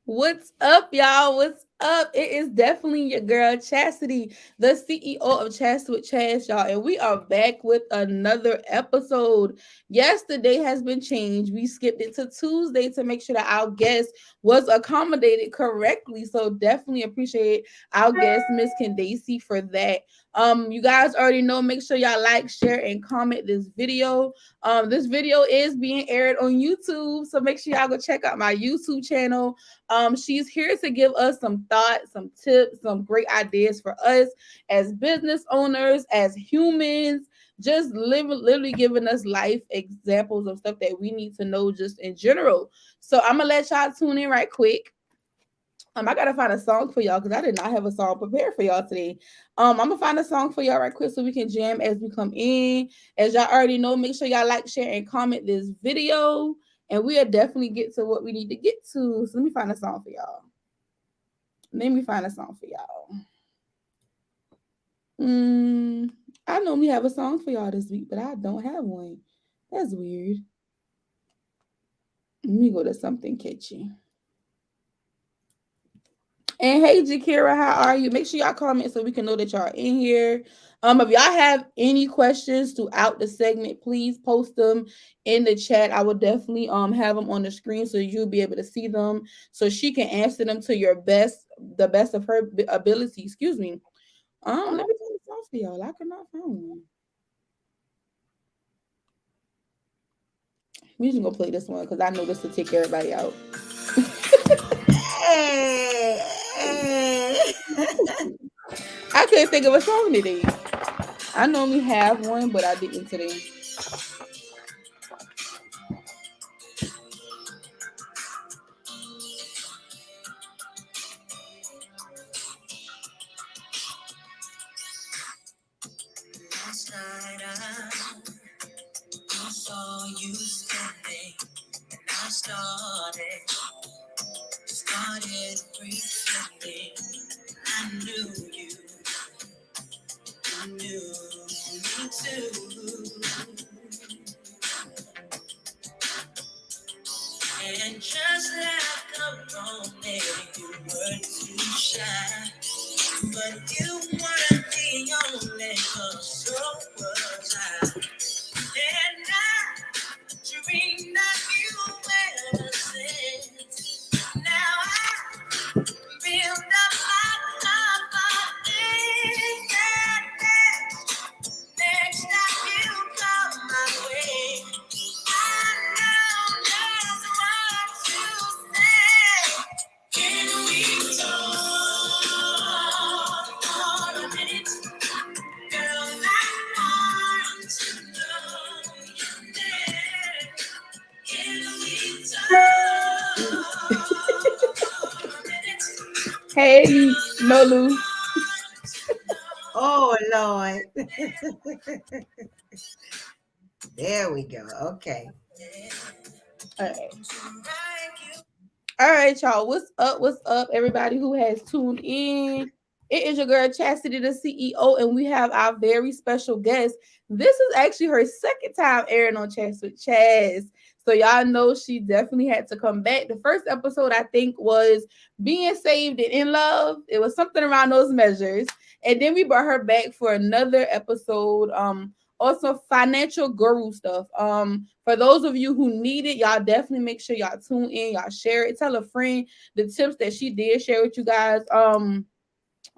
What's up, y'all? What's up? It is definitely your girl Chastity, the CEO of ChatZ with Chaz, y'all, and we are back with another episode. Yesterday has been changed. We skipped it to Tuesday to make sure that our guest was accommodated correctly. So definitely appreciate our guest, Miss Candace, for that. You guys already know. Make sure y'all like, share, and comment this video. This video is being aired on YouTube, so make sure y'all go check out my YouTube channel. She's here to give us some thoughts, some tips, some great ideas for us as business owners, as humans, just literally giving us life examples of stuff that we need to know just in general. So I'm gonna let y'all tune in right quick. I gotta find a song for y'all because I did not have a song prepared for y'all today. I'm gonna find a song for y'all right quick so we can jam as we come in. As y'all already know, make sure y'all like, share, and comment this video, and we'll definitely get to what we need to get to. So let me find a song for y'all. Let me find a song for y'all. I normally have a song for y'all this week, but I don't have one. That's weird. Let me go to something catchy. And hey, Jakira, how are you? Make sure y'all comment so we can know that y'all are in here. If y'all have any questions throughout the segment, please post them in the chat. I will definitely have them on the screen so you'll be able to see them, so she can answer them to the best of her ability. Excuse me. Let me turn this off for y'all. I cannot find one. We just gonna play this one because I know this will take everybody out. Hey, hey. I couldn't think of a song today. I normally have one, but I didn't today. Last night I saw you standing, and I started pretending. I knew you knew me too. And just like a romance, you were too shy. But you weren't the only cause, so was I. And I dreamed of you ever since. Now I build up my confidence that next time you come my way, I know just what to say. Can we talk for a minute? Girl, I want to know your name. Can we talk for a minute? Hey, Nolu. Oh, Lord. There we go. Okay. All right. All right, y'all. What's up? What's up, everybody who has tuned in? It is your girl Chastity, the CEO, and we have our very special guest. This is actually her second time airing on ChatZ with Chaz. So y'all know she definitely had to come back. The first episode, I think, was being saved and in love. It was something around those measures. And then we brought her back for another episode. Also financial guru stuff. For those of you who need it, y'all definitely make sure y'all tune in, y'all share it, tell a friend the tips that she did share with you guys.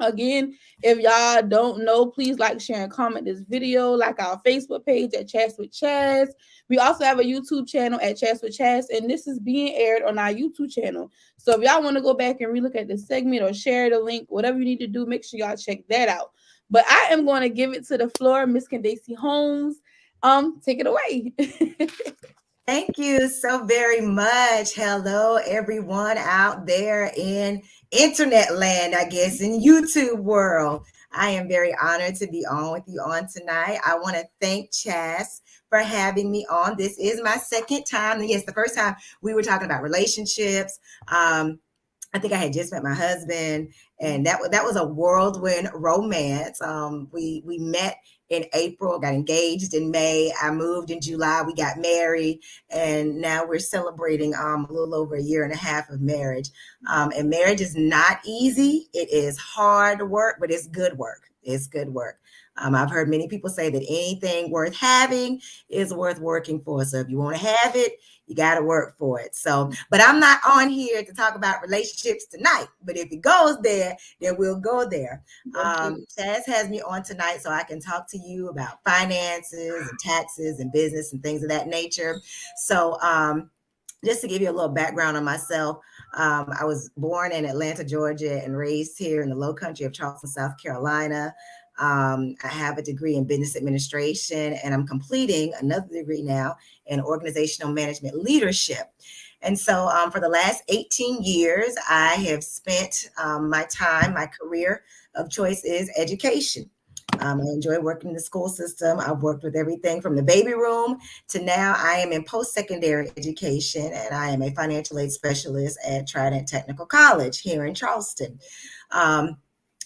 Again, if y'all don't know, please like, share, and comment this video. Like our Facebook page at ChatZ with Chaz. We also have a YouTube channel at ChatZ with Chaz, and this is being aired on our YouTube channel. So if y'all want to go back and relook at this segment or share the link, whatever you need to do, make sure y'all check that out. But I am going to give it to the floor, Miss Candace Holmes. Take it away. Thank you so very much. Hello, everyone out there in internet land, I guess, in YouTube world. I am very honored to be on with you on tonight. I want to thank Chas for having me on. This is my second time. Yes, the first time we were talking about relationships. I think I had just met my husband, and that was a whirlwind romance. We met in April, got engaged in May. I moved in July. We got married, and now we're celebrating a little over a year and a half of marriage. And marriage is not easy. It is hard work, but it's good work. It's good work. I've heard many people say that anything worth having is worth working for. So if you want to have it, you got to work for it. So, but I'm not on here to talk about relationships tonight. But if it goes there, then we'll go there. Chaz has me on tonight so I can talk to you about finances and taxes and business and things of that nature. So, just to give you a little background on myself, I was born in Atlanta, Georgia, and raised here in the low country of Charleston, South Carolina. I have a degree in business administration, and I'm completing another degree now in organizational management leadership. And so, for the last 18 years, I have spent my career of choice is education. I enjoy working in the school system. I've worked with everything from the baby room to now I am in post-secondary education, and I am a financial aid specialist at Trident Technical College here in Charleston. Um,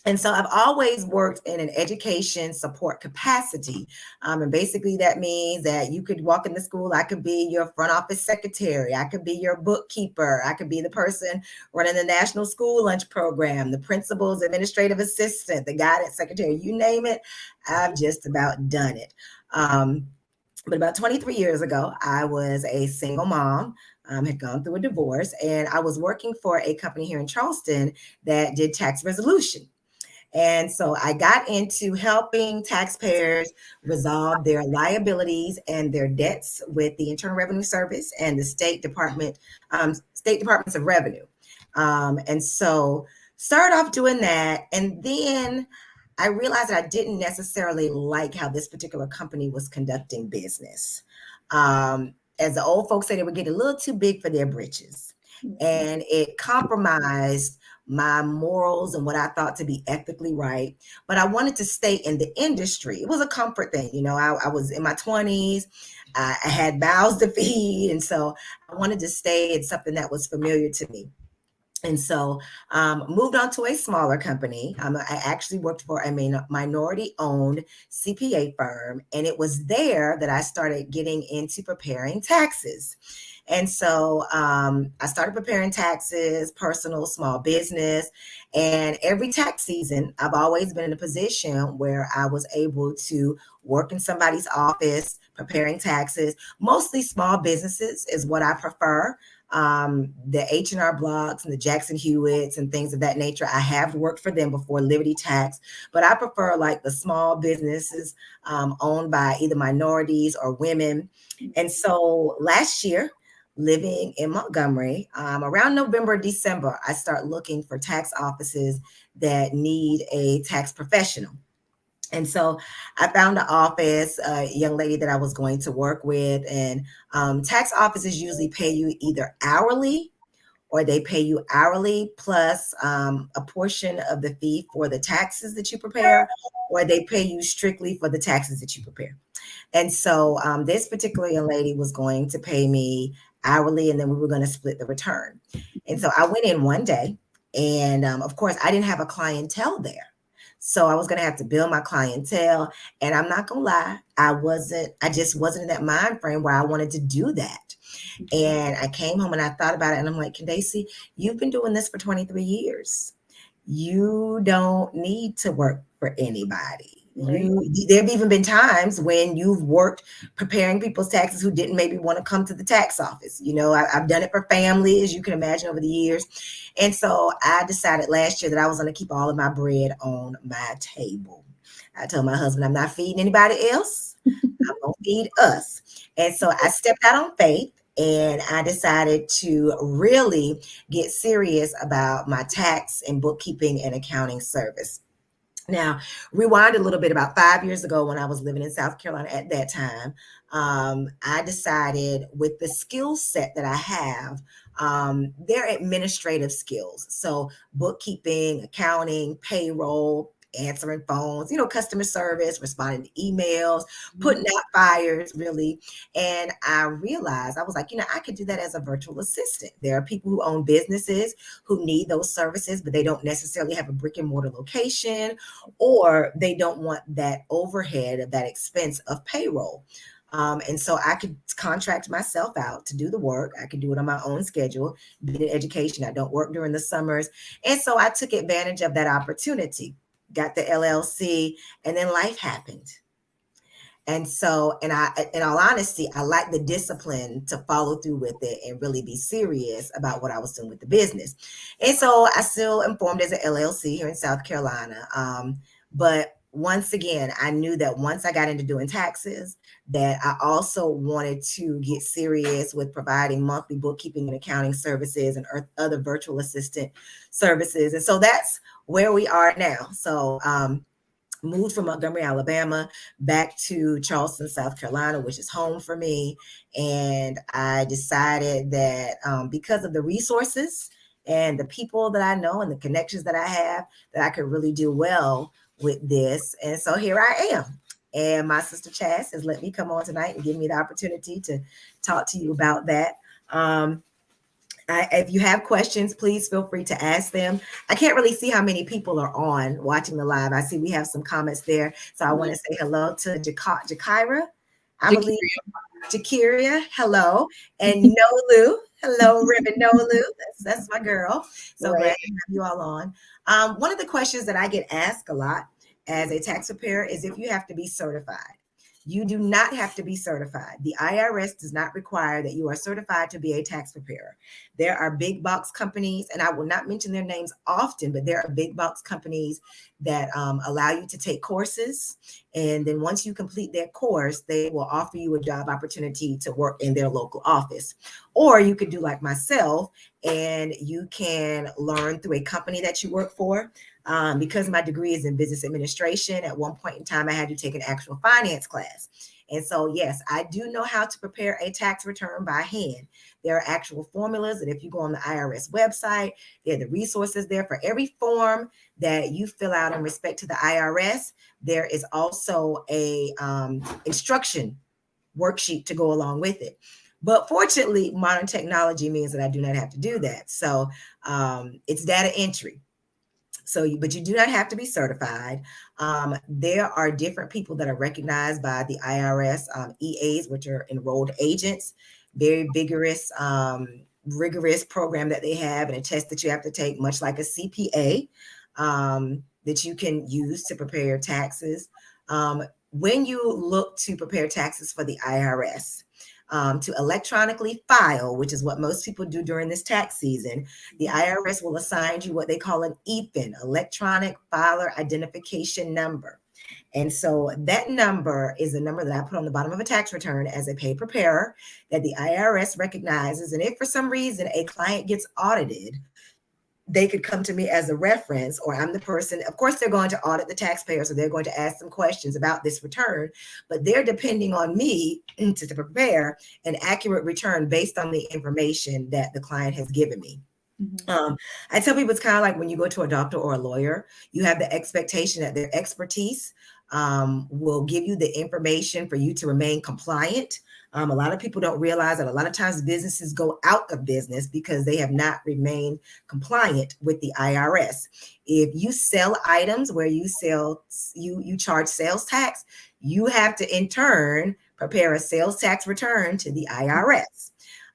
and so I've always worked in an education support capacity. And basically that means that you could walk in the school. I could be your front office secretary. I could be your bookkeeper. I could be the person running the National School Lunch Program, the principal's administrative assistant, the guidance secretary, you name it. I've just about done it. But about 23 years ago, I was a single mom, had gone through a divorce, and I was working for a company here in Charleston that did tax resolution. And so I got into helping taxpayers resolve their liabilities and their debts with the Internal Revenue Service and the state departments of revenue. And so started off doing that. And then I realized that I didn't necessarily like how this particular company was conducting business. As the old folks say, they were getting a little too big for their britches. And it compromised my morals and what I thought to be ethically right. But I wanted to stay in the industry. It was a comfort thing. You know, I was in my 20s. I had mouths to feed. And so I wanted to stay in something that was familiar to me. And so moved on to a smaller company. I actually worked for a minority-owned CPA firm, and it was there that I started getting into preparing taxes. And so I started preparing taxes, personal, small business, and every tax season, I've always been in a position where I was able to work in somebody's office preparing taxes. Mostly small businesses is what I prefer. The H&R Blocks and the Jackson Hewitts and things of that nature. I have worked for them before, Liberty Tax, but I prefer like the small businesses owned by either minorities or women. And so last year, living in Montgomery, around November, December, I start looking for tax offices that need a tax professional. And so I found an office, a young lady that I was going to work with, and tax offices usually pay you either hourly or they pay you hourly plus a portion of the fee for the taxes that you prepare, or they pay you strictly for the taxes that you prepare. And so this particular young lady was going to pay me hourly, and then we were going to split the return. And so I went in one day, and of course, I didn't have a clientele there. So I was going to have to build my clientele. And I'm not going to lie, I just wasn't in that mind frame where I wanted to do that. And I came home and I thought about it, and I'm like, Candace, you've been doing this for 23 years. You don't need to work for anybody. Right. There've even been times when you've worked preparing people's taxes who didn't maybe want to come to the tax office. You know, I've done it for family, as you can imagine, over the years. And so I decided last year that I was going to keep all of my bread on my table. I told my husband, I'm not feeding anybody else. I'm going to feed us. And so I stepped out on faith, and I decided to really get serious about my tax and bookkeeping and accounting service. Now, rewind a little bit, about 5 years ago when I was living in South Carolina at that time, I decided with the skill set that I have, they're administrative skills. So bookkeeping, accounting, payroll, answering phones, customer service, responding to emails, Mhm. putting out fires, really. And I realized, I was like, I could do that as a virtual assistant. There are people who own businesses who need those services, but they don't necessarily have a brick and mortar location, or they don't want that overhead of that expense of payroll. And so I could contract myself out to do the work. I could do it on my own schedule. Being in education, I don't work during the summers. And so I took advantage of that opportunity, got the LLC, and then life happened. And so, in all honesty, I like the discipline to follow through with it and really be serious about what I was doing with the business. And so I still am formed as an LLC here in South Carolina. But once again, I knew that once I got into doing taxes, that I also wanted to get serious with providing monthly bookkeeping and accounting services and other virtual assistant services. And so that's where we are now. So, moved from Montgomery, Alabama, back to Charleston, South Carolina, which is home for me. And I decided that because of the resources and the people that I know and the connections that I have, that I could really do well with this. And so here I am. And my sister ChatZ has let me come on tonight and give me the opportunity to talk to you about that. Um, if you have questions, please feel free to ask them. I can't really see how many people are on watching the live. I see we have some comments there. So I want to say hello to Jakira. I believe Jakiria. Jakiria, hello. And Nolu, hello, Ribbon Nolu. That's my girl. So glad Right. to have you all on. One of the questions that I get asked a lot as a tax preparer is if you have to be certified. You do not have to be certified. The IRS does not require that you are certified to be a tax preparer. There are big box companies, and I will not mention their names often, but there are big box companies that allow you to take courses. And then once you complete that course, they will offer you a job opportunity to work in their local office. Or you could do like myself, and you can learn through a company that you work for. Because my degree is in business administration, at one point in time, I had to take an actual finance class. And so, yes, I do know how to prepare a tax return by hand. There are actual formulas that if you go on the IRS website, there are the resources there for every form that you fill out in respect to the IRS. There is also a instruction worksheet to go along with it. But fortunately, modern technology means that I do not have to do that. So it's data entry. So, but you do not have to be certified. There are different people that are recognized by the IRS, EAs, which are enrolled agents, very vigorous, rigorous program that they have, and a test that you have to take, much like a CPA, that you can use to prepare your taxes. When you look to prepare taxes for the IRS, to electronically file, which is what most people do during this tax season, the IRS will assign you what they call an EFIN, electronic filer identification number. And so that number is a number that I put on the bottom of a tax return as a paid preparer that the IRS recognizes. And if for some reason a client gets audited, they could come to me as a reference, or I'm the person. Of course, they're going to audit the taxpayer, so they're going to ask some questions about this return, but they're depending on me to prepare an accurate return based on the information that the client has given me. Mhm. I tell people it's kind of like when you go to a doctor or a lawyer, you have the expectation that their expertise will give you the information for you to remain compliant. A lot of people don't realize that a lot of times businesses go out of business because they have not remained compliant with the IRS. If you sell items where you charge sales tax, you have to in turn prepare a sales tax return to the IRS.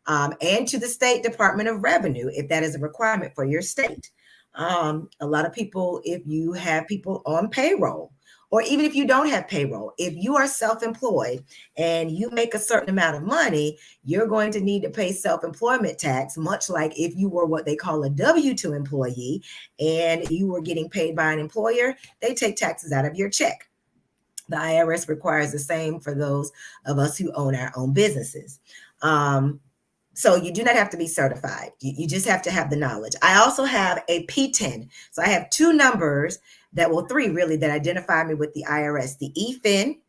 And to the State Department of Revenue, if that is a requirement for your state. A lot of people, if you have people on payroll, or even if you don't have payroll, if you are self-employed and you make a certain amount of money, you're going to need to pay self-employment tax, much like if you were what they call a W-2 employee and you were getting paid by an employer, they take taxes out of your check. The IRS requires the same for those of us who own our own businesses. So you do not have to be certified. You just have to have the knowledge. I also have a P10. So I have two numbers three really, that identify me with the IRS, the EFIN,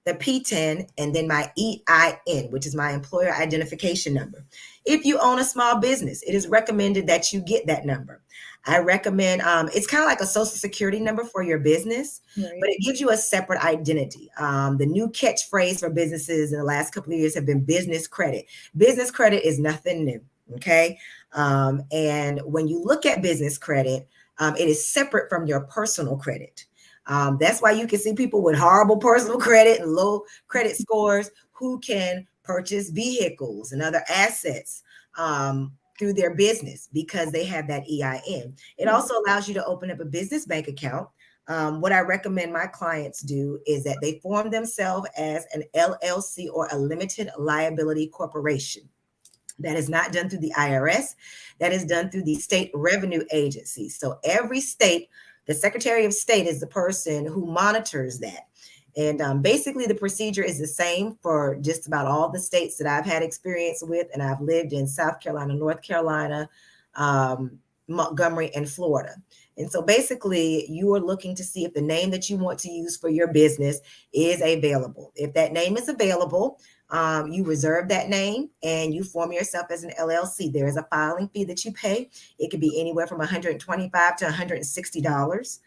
the P10, and then my EIN, which is my employer identification number. If you own a small business, it is recommended that you get that number. I recommend, it's kind of like a social security number for your business, but Right. it gives you a separate identity. The new catchphrase for businesses in the last couple of years have been business credit. Business credit is nothing new. Okay. And when you look at business credit, it is separate from your personal credit. That's why you can see people with horrible personal credit and low credit scores who can purchase vehicles and other assets through their business because they have that EIN. It also allows you to open up a business bank account. What I recommend my clients do is that they form themselves as an LLC or a limited liability corporation. That is not done through the IRS. That is done through the state revenue agencies. So every state, the Secretary of State is the person who monitors that. And basically, the procedure is the same for just about all the states that I've had experience with. And I've lived in South Carolina, North Carolina, Montgomery, and Florida. And so basically, you are looking to see if the name that you want to use for your business is available. If that name is available, you reserve that name and you form yourself as an LLC. There is a filing fee that you pay. It could be anywhere from $125 to $160.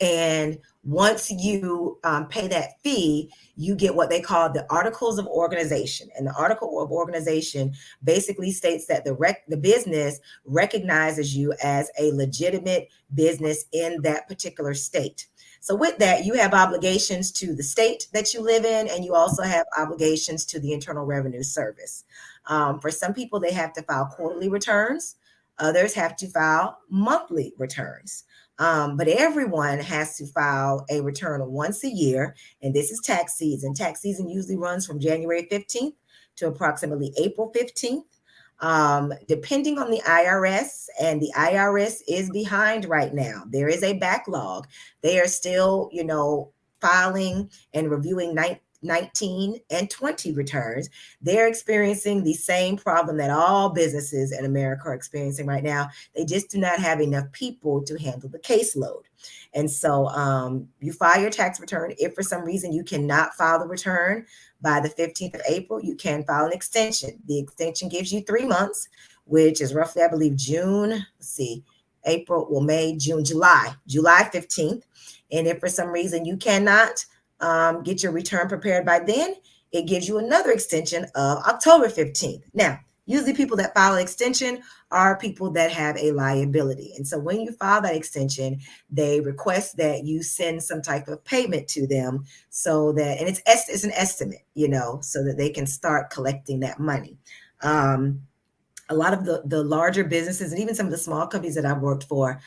And once you pay that fee, you get what they call the Articles of Organization. And the Article of Organization basically states that the business recognizes you as a legitimate business in that particular state. So with that, you have obligations to the state that you live in, and you also have obligations to the Internal Revenue Service. For some people, they have to file quarterly returns. Others have to file monthly returns. But everyone has to file a return once a year, and this is tax season. Tax season usually runs from January 15th to approximately April 15th. Depending on the IRS, and the IRS is behind right now. There is a backlog. They are still, filing and reviewing 19 and 20 returns. They're experiencing the same problem that all businesses in America are experiencing right now. They just do not have enough people to handle the caseload. And so you file your tax return. If for some reason you cannot file the return by the 15th of April, you can file an extension. The extension gives you 3 months, which is roughly, I believe, May, June, July 15th. And if for some reason you cannot get your return prepared by then, it gives you another extension of October 15th. Now, usually people that file an extension are people that have a liability. And so when you file that extension, they request that you send some type of payment to them so that, and it's an estimate, so that they can start collecting that money. A lot of the larger businesses and even some of the small companies that I've worked for,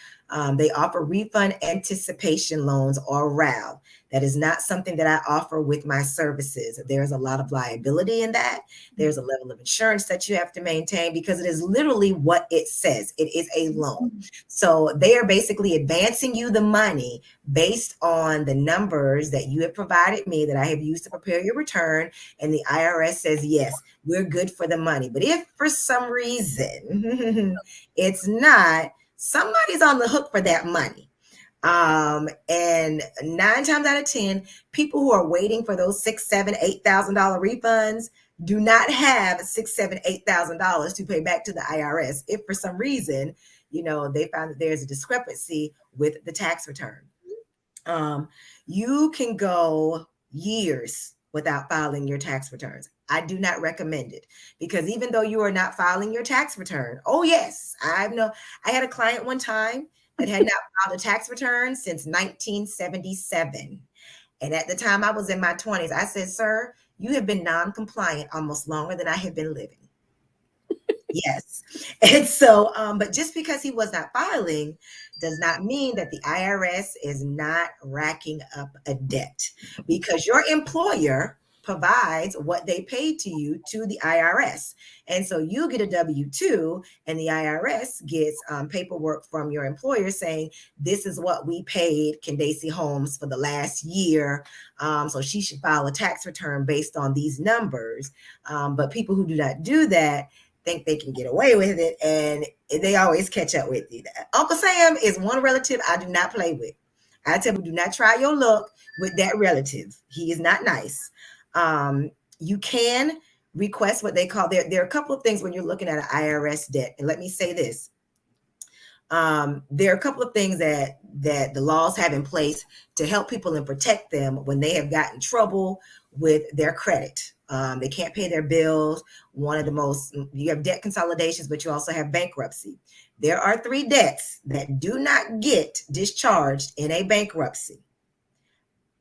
they offer refund anticipation loans, or RAL. That is not something that I offer with my services. There's a lot of liability in that. There's a level of insurance that you have to maintain because it is literally what it says. It is a loan. So they are basically advancing you the money based on the numbers that you have provided me that I have used to prepare your return. And the IRS says, yes, we're good for the money. But if for some reason it's not, somebody's on the hook for that money. And 9 times out of 10, people who are waiting for those $6,000, $7,000, $8,000 refunds do not have $6,000, $7,000, $8,000 to pay back to the IRS. If for some reason, they find that there's a discrepancy with the tax return. You can go years without filing your tax returns. I do not recommend it because even though you are not filing your tax return, oh yes, I had a client one time that had not filed a tax return since 1977. And at the time I was in my 20s, I said, sir, you have been non-compliant almost longer than I have been living. Yes. And so, but just because he was not filing does not mean that the IRS is not racking up a debt, because your employer provides what they paid to you to the IRS. And so you get a W-2 and the IRS gets paperwork from your employer saying, this is what we paid Candace Holmes for the last year. So she should file a tax return based on these numbers. But people who do not do that think they can get away with it, and they always catch up with you. Uncle Sam is one relative I do not play with. I tell people, do not try your luck with that relative. He is not nice. You can request what they call there are a couple of things when you're looking at an IRS debt. And let me say this. There are a couple of things that the laws have in place to help people and protect them when they have gotten trouble with their credit. They can't pay their bills. One of the most, you have debt consolidations, but you also have bankruptcy. There are 3 debts that do not get discharged in a bankruptcy.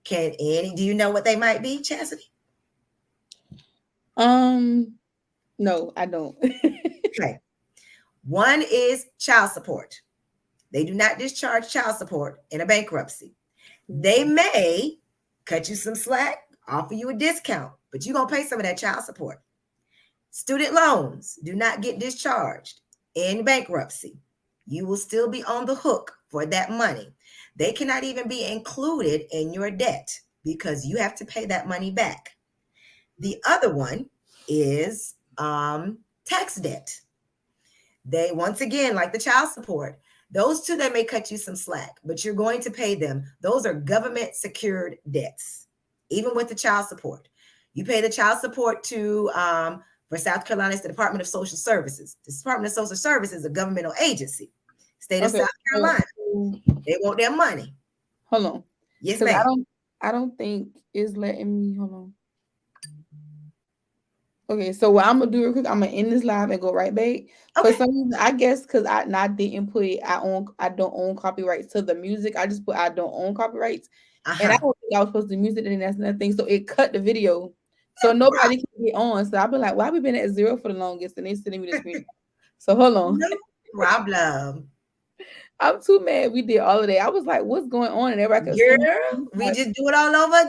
Do you know what they might be, Chastity? No, I don't. Okay. One is child support. They do not discharge child support in a bankruptcy. They may cut you some slack, offer you a discount, but you're going to pay some of that child support. Student loans do not get discharged in bankruptcy. You will still be on the hook for that money. They cannot even be included in your debt because you have to pay that money back. The other one is tax debt. They, once again, like the child support, those two, they may cut you some slack, but you're going to pay them. Those are government secured debts. Even with the child support, you pay the child support to, for South Carolina, it's the Department of Social Services. The Department of Social Services is a governmental agency. State of South Carolina, they want their money. Hold on. Yes, Because ma'am. I don't think it's letting me. Hold on. Okay, so what I'm gonna do real quick, I'm gonna end this live and go right back. For Okay. some reason, I guess because I didn't put I don't own copyrights to the music. I just put I don't own copyrights, and I Uh-huh. don't think I was supposed to do music, and that's another thing. So it cut the video, so nobody can get on. So I've been like, why we been at 0 for the longest, and they sending me the screen. So hold on, No problem. I'm too mad. We did all of that. I was like, what's going on? And everybody could see me. Girl, we just do it all over again.